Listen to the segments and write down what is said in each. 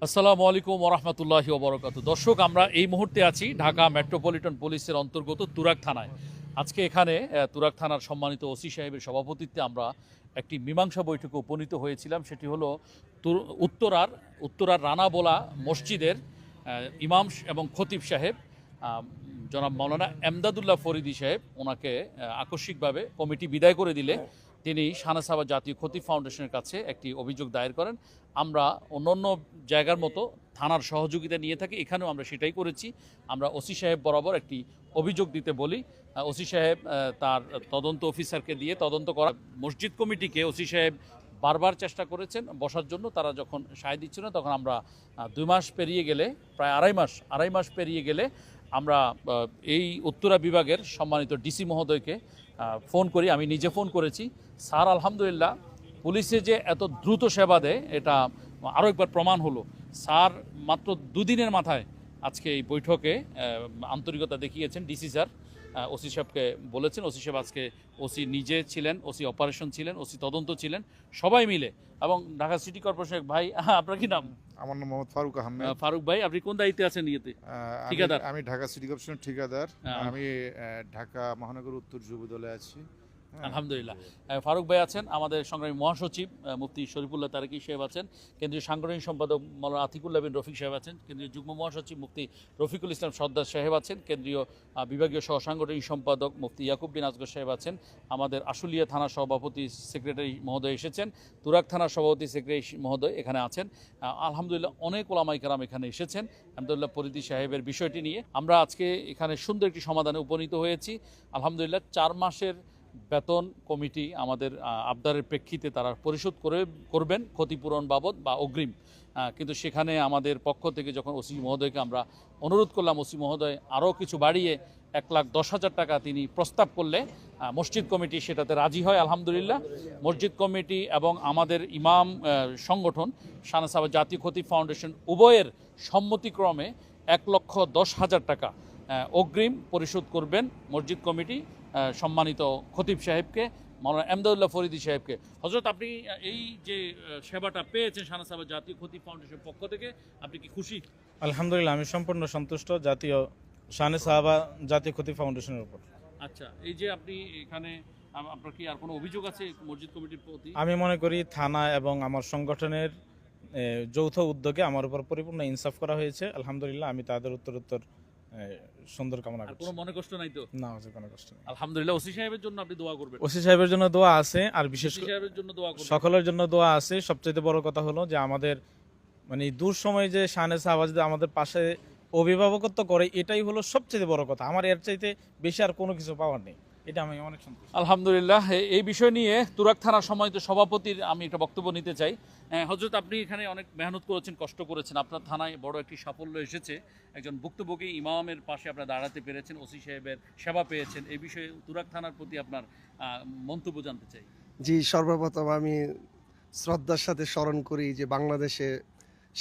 আসসালামু আলাইকুম ওরহমতুল্লাহি ওবরাকাতু। দর্শক, আমরা এই মুহূর্তে আছি ঢাকা মেট্রোপলিটন পুলিশের অন্তর্গত তুরাগ থানায়। আজকে এখানে তুরাগ থানার সম্মানিত ওসি সাহেবের সভাপতিত্বে আমরা একটি মীমাংসা বৈঠকে উপনীত হয়েছিলাম। সেটি হলো উত্তরার রানাবোলা মসজিদের ইমাম এবং খতিব সাহেব জনাব মাওলানা এমদাদুল্লাহ ফরিদি সাহেব, ওনাকে আকস্মিকভাবে কমিটি বিদায় করে দিলে তিনি শাহনেসাবা জাতীয় খতিব ফাউন্ডেশনের কাছে একটি অভিযোগ দায়ের করেন। আমরা অন্যান্য জায়গার মতো থানার সহযোগিতা নিয়ে থাকি, এখানেও আমরা সেটাই করেছি। আমরা ওসি সাহেব বরাবর একটি অভিযোগ দিতে বলি। ওসি সাহেব তার তদন্ত অফিসারকে দিয়ে তদন্ত করা। মসজিদ কমিটিকে ওসি সাহেব বারবার চেষ্টা করেছেন বসার জন্য, তারা যখন সায় দিচ্ছে না তখন আমরা 2 মাস পেরিয়ে গেলে, প্রায় আড়াই মাস পেরিয়ে গেলে আমরা এই উত্তরা বিভাগের সম্মানিত ডিসি মহোদয়কে ফোন করি। আমি নিজে ফোন করেছি। স্যার আলহামদুলিল্লাহ পুলিশে যে এত দ্রুত সেবা দেয় এটা আরও একবার প্রমাণ হলো। স্যার মাত্র 2 দিনের মাথায় আজকে এই বৈঠকে আন্তরিকতা দেখিয়েছেন। ডিসি স্যার ওসি সাহেবকে বলেছেন। ওসি সাহেব আজকে ওসি নিজে ছিলেন, ওসি অপারেশন ছিলেন, ওসি তদন্ত ছিলেন, সবাই মিলে। এবং ঢাকা সিটি কর্পোরেশনের ভাই, আপনার কি নাম? আমার নাম মোহাম্মদ ফারুক আহমেদ। ফারুক ভাই, আপনি কোন দায়িত্বে আছেন? ইয়েতে ঠিকাদার। আমি ঢাকা সিটি কর্পোরেশনের ঠিকাদার। আমি ঢাকা মহানগর উত্তর যুব দলে আছি। আলহামদুলিল্লাহ। ফারুক ভাই আছেন, আমাদের সংগ্রামী মহাসচিব মুফতি শরীফুল্লাহ তারেকি সাহেব আছেন, কেন্দ্রীয় সাংগঠনিক সম্পাদক মাওলানা আতিকুল্লাহ বিন রফিক সাহেব আছেন, কেন্দ্রীয় যুগ্ম মহাসচিব মুফতি রফিকুল ইসলাম সর্দার সাহেব আছেন, কেন্দ্রীয় বিভাগীয় সহ সাংগঠনিক সম্পাদক মুফতি ইয়াকুব বিন আজগর সাহেব আছেন, আমাদের আশুলিয়া থানার সভাপতি সেক্রেটারি মহোদয় এসেছেন, তুরাগ থানার সভাপতি সেক্রেটারি মহোদয় এখানে আছেন। আলহামদুলিল্লাহ অনেক ওলামায়ে কেরাম এখানে এসেছেন আলহামদুলিল্লাহ ফরিদি সাহেবের বিষয়টি নিয়ে। আমরা আজকে এখানে সুন্দর একটি সমাধানে উপনীত হয়েছি আলহামদুলিল্লাহ। 4 মাসের বেতন কমিটি আমাদের আবদারের প্রেক্ষিতে তারা পরিশোধ করবেন ক্ষতিপূরণ বাবদ বা অগ্রিম। কিন্তু সেখানে আমাদের পক্ষ থেকে যখন ওসি মহোদয়কে আমরা অনুরোধ করলাম, ওসি মহোদয় আরও কিছু বাড়িয়ে 1,10,000 টাকা তিনি প্রস্তাব করলে মসজিদ কমিটি সেটাতে রাজি হয় আলহামদুলিল্লাহ। মসজিদ কমিটি এবং আমাদের ইমাম সংগঠন শাহনেসাবা জাতীয় খতিব ফাউন্ডেশন উভয়ের সম্মতিক্রমে 1,10,000 টাকা অগ্রিম পরিশোধ করবেন মসজিদ কমিটি সম্মানিত খতিব সাহেবকে, মাওলানা এমদাদুল্লাহ ফরিদি সাহেবকে। হযরত, আপনি এই যে সেবাটা পেয়েছেন শাহনেসাবা জাতীয় খতিব ফাউন্ডেশনের পক্ষ থেকে, আপনি কি খুশি? আলহামদুলিল্লাহ, আমি সম্পূর্ণ সন্তুষ্ট শাহনেসাবা জাতীয় খতিব ফাউন্ডেশনের উপর। আচ্ছা, এই যে আপনি এখানে, আপনার কি আর কোনো অভিযোগ আছে মসজিদ কমিটির প্রতি? আমি মনে করি থানা এবং আমার সংগঠনের যৌথ উদ্যোগে আমার উপর পরিপূর্ণ ইনসাফ করা হয়েছে। আলহামদুলিল্লাহ, আমি তাদের উত্তর সুন্দর কামনা করছি। কোনো মনে কষ্ট নাই তো? না, কোনো কষ্ট নেই আলহামদুলিল্লাহ। ওসি সাহেবের জন্য আপনি দোয়া করবেন? ওসি সাহেবের জন্য দোয়া আছে, আর বিশেষ করে সকলের জন্য দোয়া আছে। সবচেয়ে বড় কথা হলো যে আমাদের দূর সময় যে শাহনেসাবা যদি আমাদের পাশে অভিভাবকত্ব করে, এটাই হলো সবচেয়ে বড় কথা। আমার এর চাইতে বেশি আর কোনো কিছু পাওয়ার নেই। এটা আমি অনেক সন্তুষ্ট আলহামদুলিল্লাহ। এই বিষয় নিয়ে তুরাগ থানার সম্মানিত সভাপতির আমি একটা বক্তব্য নিতে চাই। হযরত, আপনি এখানে অনেক মেহনত করেছেন, কষ্ট করেছেন, আপনার থানায় বড় একটি সাফল্য এসেছে। একজন ভুক্তভোগী ইমামের পাশে আপনারা দাঁড়াতে পেরেছেন, ওসি সাহেবের সেবা পেয়েছেন। এই বিষয়ে তুরাগ থানার প্রতি আপনার মন্তব্য জানতে চাই। জি, সর্বপ্রথম আমি শ্রদ্ধার সাথে স্মরণ করি যে বাংলাদেশে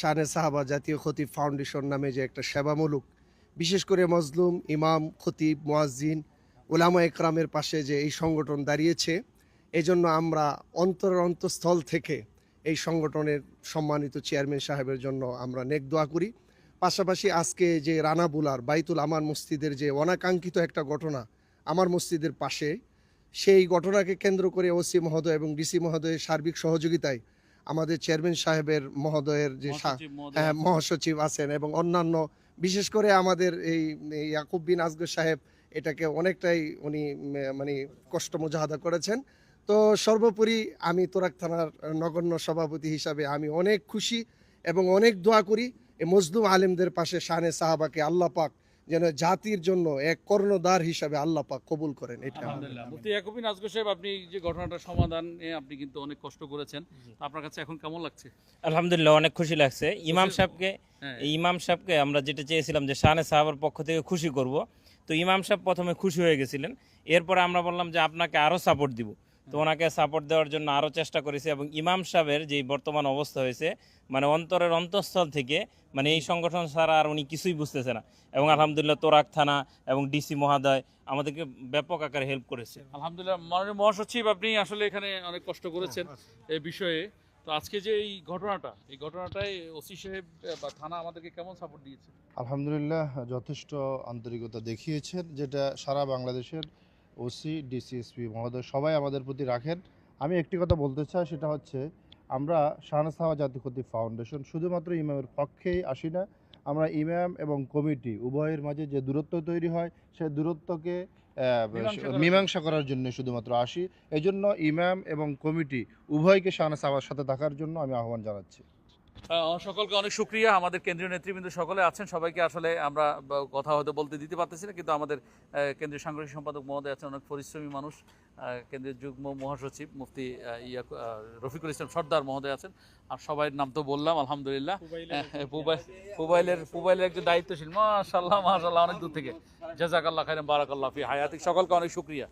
শাহনেসাবা জাতীয় খতিব ফাউন্ডেশন নামে যে একটা সেবামূলক, বিশেষ করে মজলুম ইমাম, খতিব, মুয়াজ্জিন, উলামা একরামের পাশে যে এই সংগঠন দাঁড়িয়েছে, এই জন্য আমরা অন্তঃস্থল থেকে এই সংগঠনের সম্মানিত চেয়ারম্যান সাহেবের জন্য আমরা নেক দোয়া করি। পাশাপাশি আজকে যে রানাবোলার বাইতুল আমান মসজিদের যে অনাকাঙ্ক্ষিত একটা ঘটনা আমার মসজিদের পাশে, সেই ঘটনাকে কেন্দ্র করে ওসি মহোদয় এবং ডিসি মহোদয়ের সার্বিক সহযোগিতায় আমাদের চেয়ারম্যান সাহেবের মহোদয়ের যে মহাসচিব আছেন এবং অন্যান্য, বিশেষ করে আমাদের এই ইয়াকুব বিন আজগর সাহেব, এটাকে অনেকটাই উনি কষ্ট মুজাহাদা করেছেন। তো সর্বোপরি আমি তুরাগ থানার নগণ্য সভাপতি হিসাবে আমি অনেক খুশি এবং অনেক দোয়া করি এই মজলুম আলেমদের পাশে শাহনেসাবাকে আল্লাহ পাক যেন জাতির জন্য এক কর্ণধার হিসাবে আল্লাহ পাক কবুল করেন। এটা আলহামদুলিল্লাহ। মুফতি ইয়াকুব বিন আজগর সাহেব, আপনি যে ঘটনাটার সমাধানে আপনি কিন্তু অনেক কষ্ট করেছেন, আপনার কাছে এখন কেমন লাগছে? আলহামদুলিল্লাহ, অনেক খুশি লাগছে। ইমাম সাহেবকে আমরা যেটা চেয়েছিলাম যে শাহনেসাবার পক্ষ থেকে খুশি করব, তো ইমাম সাহেব প্রথমে খুশি হয়ে গেছিলেন। এরপরে আমরা বললাম যে আপনাকে আরও সাপোর্ট দিব, তো ওনাকে সাপোর্ট দেওয়ার জন্য আরও চেষ্টা করেছি। এবং ইমাম সাহেবের যে বর্তমান অবস্থা হয়েছে, অন্তরের অন্তঃস্থল থেকে এই সংগঠন ছাড়া আর উনি কিছুই বুঝতেছে না। এবং আলহামদুলিল্লাহ তুরাগ থানা এবং ডিসি মহোদয় আমাদেরকে ব্যাপক আকারে হেল্প করেছে। আলহামদুলিল্লাহ। মাননীয় মহাসচিব, আপনি আসলে এখানে অনেক কষ্ট করেছেন এই বিষয়ে। তো আজকে যে এই ঘটনাটাই ওসি সাহেব বা থানা আমাদেরকে কেমন সাপোর্ট দিয়েছে? আলহামদুলিল্লাহ যথেষ্ট আন্তরিকতা দেখিয়েছেন, যেটা সারা বাংলাদেশের ওসি ডিসিএসপি মহোদয় সবাই আমাদের প্রতি রাখেন। আমি একটি কথা বলতে চাই, সেটা হচ্ছে আমরা শাহনেজ সাহাবা জাতীয় খতিব ফাউন্ডেশন শুধুমাত্র ইমামের পক্ষেই আসি না, আমরা ইমাম এবং কমিটি উভয়ের মাঝে যে দূরত্ব তৈরি হয় সেই দূরত্বকে মীমাংসা করার জন্য শুধুমাত্র আসি। এই জন্য ইমাম এবং কমিটি উভয়কে শাহনেজ সাহাবার সাথে থাকার জন্য আমি আহ্বান জানাচ্ছি। সকলকে অনেক শুক্রিয়া। আমাদের কেন্দ্রীয় নেতৃবৃন্দ সকলে আছেন, সবাইকে আসলে আমরা কথা হয়তো বলতে দিতে পারতেছি না, কিন্তু আমাদের কেন্দ্রীয় সাংগঠনিক সম্পাদক মহোদয় আছেন, অনেক পরিশ্রমী মানুষ। কেন্দ্রীয় যুগ্ম মহাসচিব মুফতি রফিকুল ইসলাম সর্দার মহোদয় আছেন। আর সবাই নাম তো বললাম, আলহামদুলিল্লাহ। পুবাইলের একজন দায়িত্বশীল, মাশাআল্লাহ মাশাআল্লাহ, অনেক দূর থেকে। জাযাকাল্লাহ খাইরান, বারাকাল্লাহ ফি হায়াতিক। সকলকে অনেক শুক্রিয়া।